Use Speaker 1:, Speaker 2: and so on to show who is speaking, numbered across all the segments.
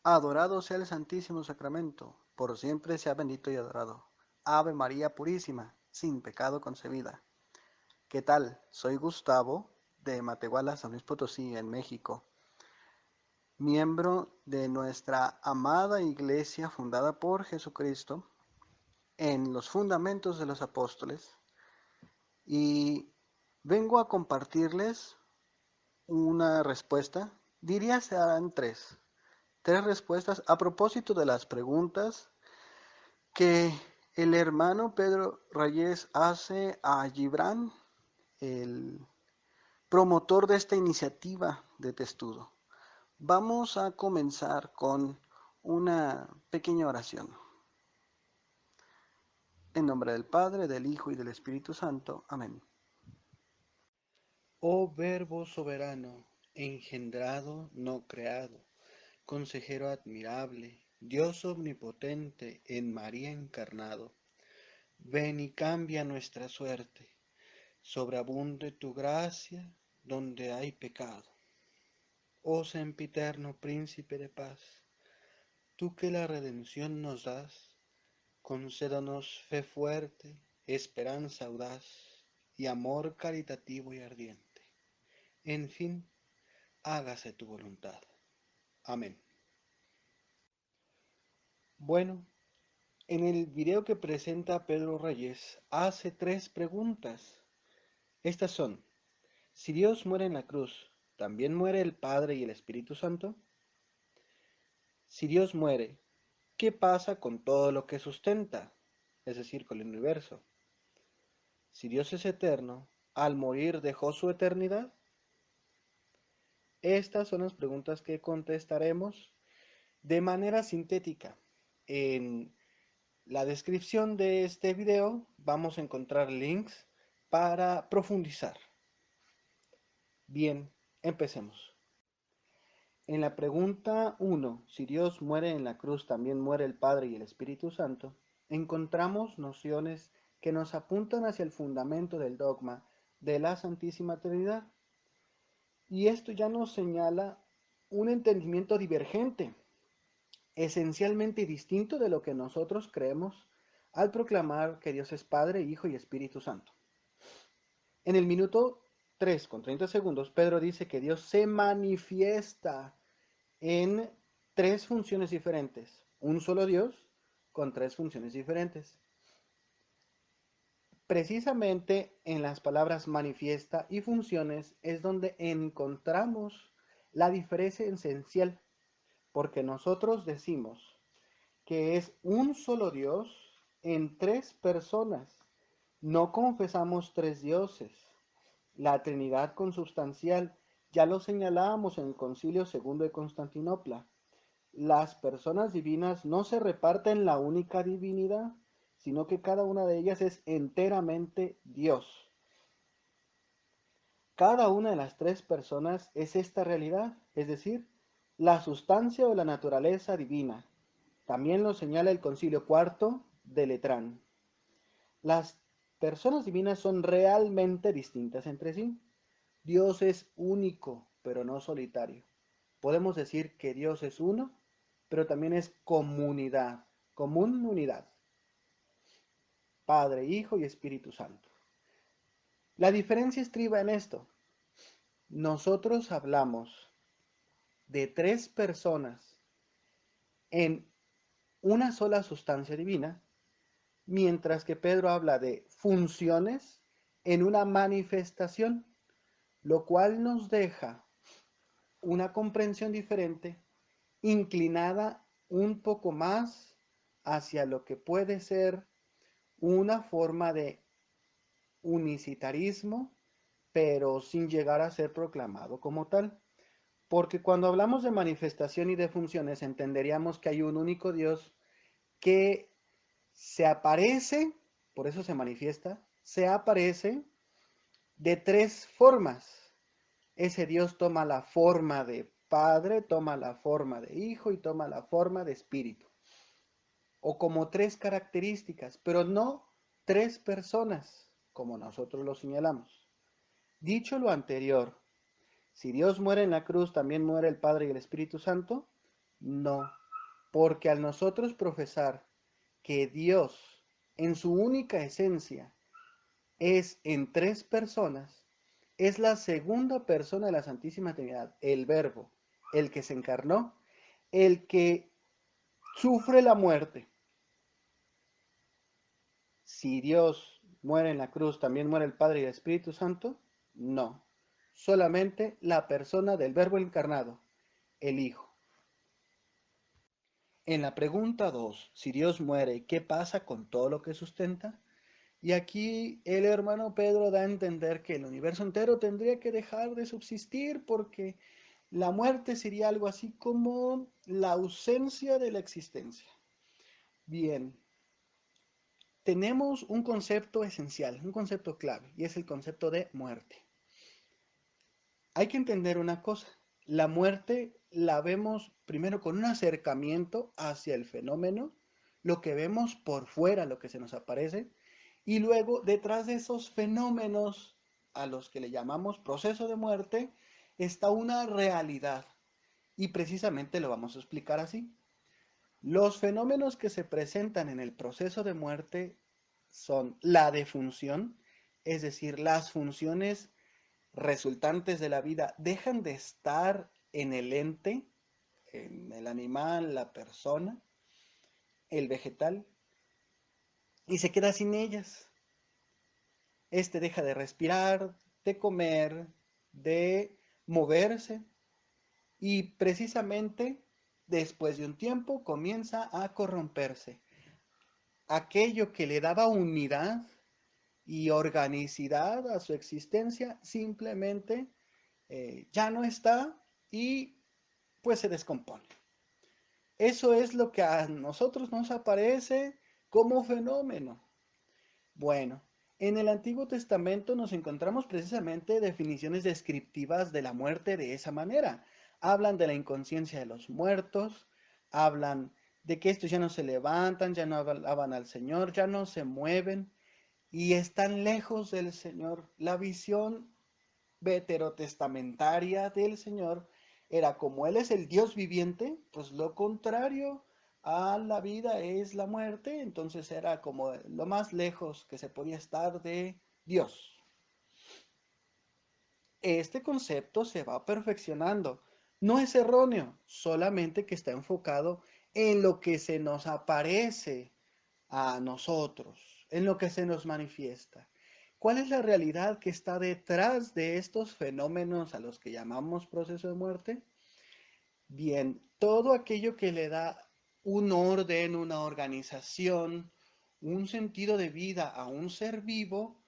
Speaker 1: Adorado sea el Santísimo Sacramento, por siempre sea bendito y adorado. Ave María Purísima, sin pecado concebida. ¿Qué tal? Soy Gustavo, de Matehuala, San Luis Potosí, en México, miembro de nuestra amada Iglesia fundada por Jesucristo en los fundamentos de los apóstoles, y vengo a compartirles una respuesta. Diría serán tres respuestas a propósito de las preguntas que el hermano Pedro Reyes hace a Gibran, el promotor de esta iniciativa de testudo. Vamos a comenzar con una pequeña oración. En nombre del Padre, del Hijo y del Espíritu Santo. Amén. Oh Verbo soberano, engendrado, no creado, consejero admirable, Dios omnipotente, en María encarnado, ven y cambia nuestra suerte, sobreabunde tu gracia donde hay pecado. Oh sempiterno príncipe de paz, tú que la redención nos das, concédanos fe fuerte, esperanza audaz y amor caritativo y ardiente. En fin, hágase tu voluntad. Amén. Bueno, en el video que presenta Pedro Reyes hace tres preguntas. Estas son: si Dios muere en la cruz, ¿también muere el Padre y el Espíritu Santo? Si Dios muere, ¿qué pasa con todo lo que sustenta? Es decir, con el universo. Si Dios es eterno, ¿al morir dejó su eternidad? Estas son las preguntas que contestaremos de manera sintética. En la descripción de este video vamos a encontrar links para profundizar. Bien, empecemos. En la pregunta 1, si Dios muere en la cruz, también muere el Padre y el Espíritu Santo, encontramos nociones que nos apuntan hacia el fundamento del dogma de la Santísima Trinidad. Y esto ya nos señala un entendimiento divergente, esencialmente distinto de lo que nosotros creemos al proclamar que Dios es Padre, Hijo y Espíritu Santo. En el minuto 3 con 30 segundos, Pedro dice que Dios se manifiesta en tres funciones diferentes. Un solo Dios con tres funciones diferentes. Precisamente en las palabras manifiesta y funciones es donde encontramos la diferencia esencial, porque nosotros decimos que es un solo Dios en tres personas. No confesamos tres dioses. La Trinidad consubstancial ya lo señalábamos en el Concilio Segundo de Constantinopla. Las personas divinas no se reparten la única divinidad, sino que cada una de ellas es enteramente Dios. Cada una de las tres personas es esta realidad, es decir, la sustancia o la naturaleza divina. También lo señala el Concilio Cuarto de Letrán. Las personas divinas son realmente distintas entre sí. Dios es único, pero no solitario. Podemos decir que Dios es uno, pero también es comunidad, común unidad. Padre, Hijo y Espíritu Santo. La diferencia estriba en esto. Nosotros hablamos de tres personas en una sola sustancia divina, mientras que Pedro habla de funciones en una manifestación, lo cual nos deja una comprensión diferente, inclinada un poco más hacia lo que puede ser una forma de unicitarismo, pero sin llegar a ser proclamado como tal. Porque cuando hablamos de manifestación y de funciones, entenderíamos que hay un único Dios que se aparece, por eso se manifiesta, se aparece de tres formas. Ese Dios toma la forma de Padre, toma la forma de Hijo y toma la forma de Espíritu. O como tres características, pero no tres personas, como nosotros lo señalamos. Dicho lo anterior, si Dios muere en la cruz, también muere el Padre y el Espíritu Santo. No, porque al nosotros profesar que Dios en su única esencia es en tres personas, es la segunda persona de la Santísima Trinidad, el Verbo, el que se encarnó, el que sufre la muerte. Si Dios muere en la cruz, ¿también muere el Padre y el Espíritu Santo? No, solamente la persona del Verbo encarnado, el Hijo. En la pregunta 2, si Dios muere, ¿qué pasa con todo lo que sustenta? Y aquí el hermano Pedro da a entender que el universo entero tendría que dejar de subsistir porque la muerte sería algo así como la ausencia de la existencia. Bien, tenemos un concepto esencial, un concepto clave, y es el concepto de muerte. Hay que entender una cosa, la muerte la vemos primero con un acercamiento hacia el fenómeno, lo que vemos por fuera, lo que se nos aparece, y luego detrás de esos fenómenos a los que le llamamos proceso de muerte, está una realidad, y precisamente lo vamos a explicar así. Los fenómenos que se presentan en el proceso de muerte son la defunción, es decir, las funciones resultantes de la vida dejan de estar en el ente, en el animal, la persona, el vegetal, y se queda sin ellas. Este deja de respirar, de comer, de moverse, y precisamente después de un tiempo comienza a corromperse. Aquello que le daba unidad y organicidad a su existencia simplemente ya no está y pues se descompone. Eso es lo que a nosotros nos aparece como fenómeno. Bueno, en el Antiguo Testamento nos encontramos precisamente definiciones descriptivas de la muerte de esa manera. Hablan de la inconsciencia de los muertos, hablan de que estos ya no se levantan, ya no alaban al Señor, ya no se mueven y están lejos del Señor. La visión veterotestamentaria del Señor era como Él es el Dios viviente, pues lo contrario a la vida es la muerte, entonces era como lo más lejos que se podía estar de Dios. Este concepto se va perfeccionando. No es erróneo, solamente que está enfocado en lo que se nos aparece a nosotros, en lo que se nos manifiesta. ¿Cuál es la realidad que está detrás de estos fenómenos a los que llamamos proceso de muerte? Bien, todo aquello que le da un orden, una organización, un sentido de vida a un ser vivo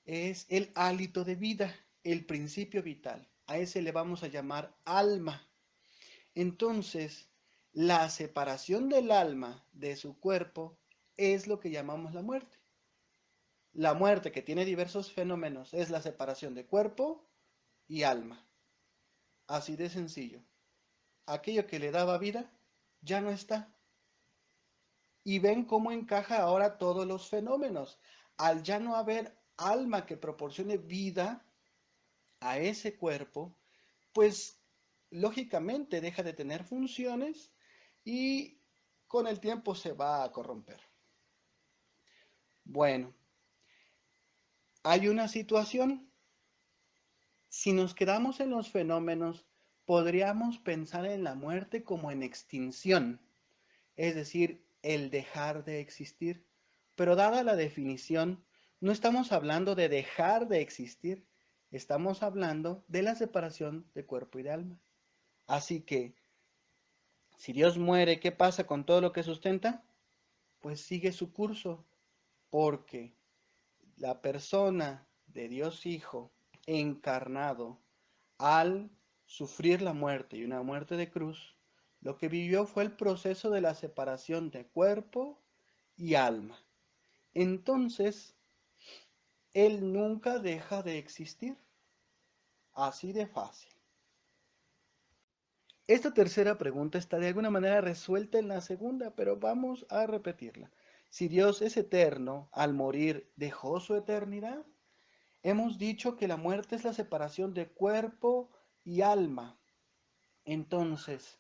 Speaker 1: es el hálito de vida, el principio vital. A ese le vamos a llamar alma. Entonces, la separación del alma de su cuerpo es lo que llamamos la muerte. La muerte, que tiene diversos fenómenos, es la separación de cuerpo y alma. Así de sencillo. Aquello que le daba vida ya no está. Y ven cómo encaja ahora todos los fenómenos. Al ya no haber alma que proporcione vida a ese cuerpo, pues lógicamente deja de tener funciones y con el tiempo se va a corromper. Bueno, hay una situación. Si nos quedamos en los fenómenos, podríamos pensar en la muerte como en extinción, es decir, el dejar de existir. Pero dada la definición, no estamos hablando de dejar de existir, estamos hablando de la separación de cuerpo y de alma. Así que, si Dios muere, ¿qué pasa con todo lo que sustenta? Pues sigue su curso, porque la persona de Dios Hijo encarnado, al sufrir la muerte y una muerte de cruz, lo que vivió fue el proceso de la separación de cuerpo y alma. Entonces, Él nunca deja de existir. Así de fácil. Esta tercera pregunta está de alguna manera resuelta en la segunda, pero vamos a repetirla. Si Dios es eterno, al morir, ¿dejó su eternidad? Hemos dicho que la muerte es la separación de cuerpo y alma. Entonces,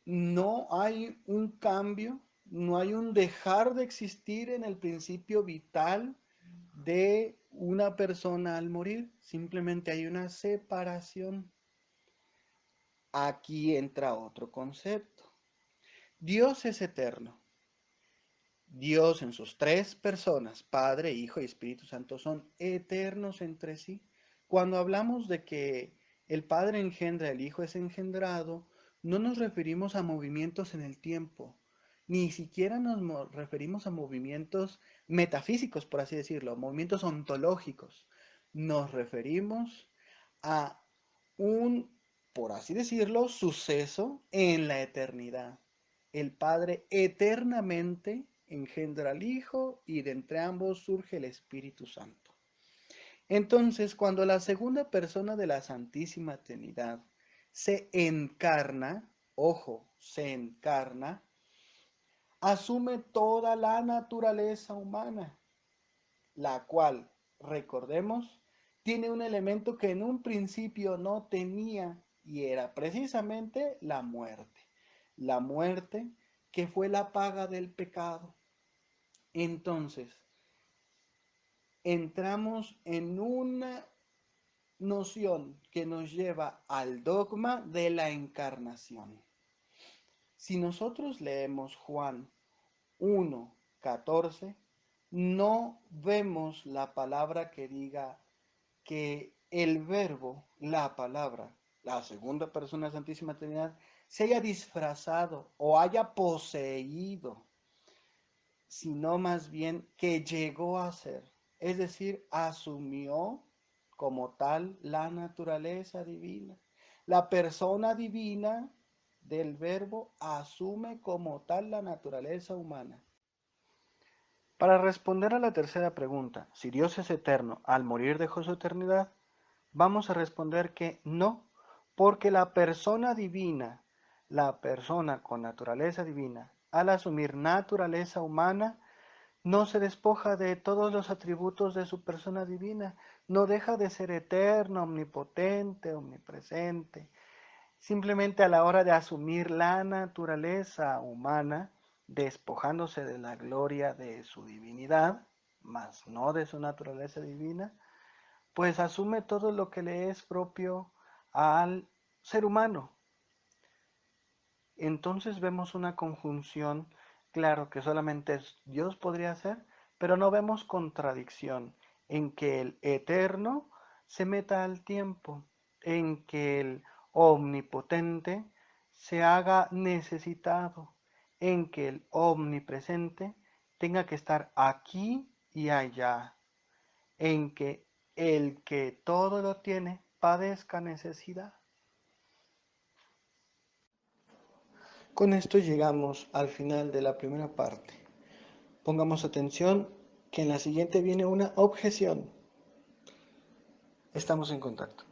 Speaker 1: no hay un cambio, no hay un dejar de existir en el principio vital de una persona al morir, simplemente hay una separación. Aquí entra otro concepto. Dios es eterno. Dios en sus tres personas, Padre, Hijo y Espíritu Santo, son eternos entre sí. Cuando hablamos de que el Padre engendra, el Hijo es engendrado, no nos referimos a movimientos en el tiempo, ni siquiera nos referimos a movimientos metafísicos, por así decirlo, movimientos ontológicos. Nos referimos a un, por así decirlo, suceso en la eternidad. El Padre eternamente engendra al Hijo y de entre ambos surge el Espíritu Santo. Entonces, cuando la segunda persona de la Santísima Trinidad se encarna, ojo, se encarna, asume toda la naturaleza humana, la cual, recordemos, tiene un elemento que en un principio no tenía y era precisamente la muerte. La muerte que fue la paga del pecado. Entonces, entramos en una noción que nos lleva al dogma de la encarnación. Si nosotros leemos Juan 1:14, no vemos la palabra que diga que el verbo, la palabra, la segunda persona de la Santísima Trinidad, se haya disfrazado o haya poseído, sino más bien que llegó a ser, es decir, asumió como tal la naturaleza divina. La persona divina del verbo asume como tal la naturaleza humana. Para responder a la tercera pregunta, si Dios es eterno, al morir dejó su eternidad, vamos a responder que no, porque la persona divina, la persona con naturaleza divina, al asumir naturaleza humana, no se despoja de todos los atributos de su persona divina, no deja de ser eterno, omnipotente, omnipresente. Simplemente a la hora de asumir la naturaleza humana, despojándose de la gloria de su divinidad, mas no de su naturaleza divina, pues asume todo lo que le es propio al ser humano. Entonces vemos una conjunción, claro que solamente Dios podría hacer, pero no vemos contradicción en que el eterno se meta al tiempo, en que el omnipotente se haga necesitado, en que el omnipresente tenga que estar aquí y allá, en que el que todo lo tiene padezca necesidad. Con esto llegamos al final de la primera parte. Pongamos atención que en la siguiente viene una objeción. Estamos en contacto.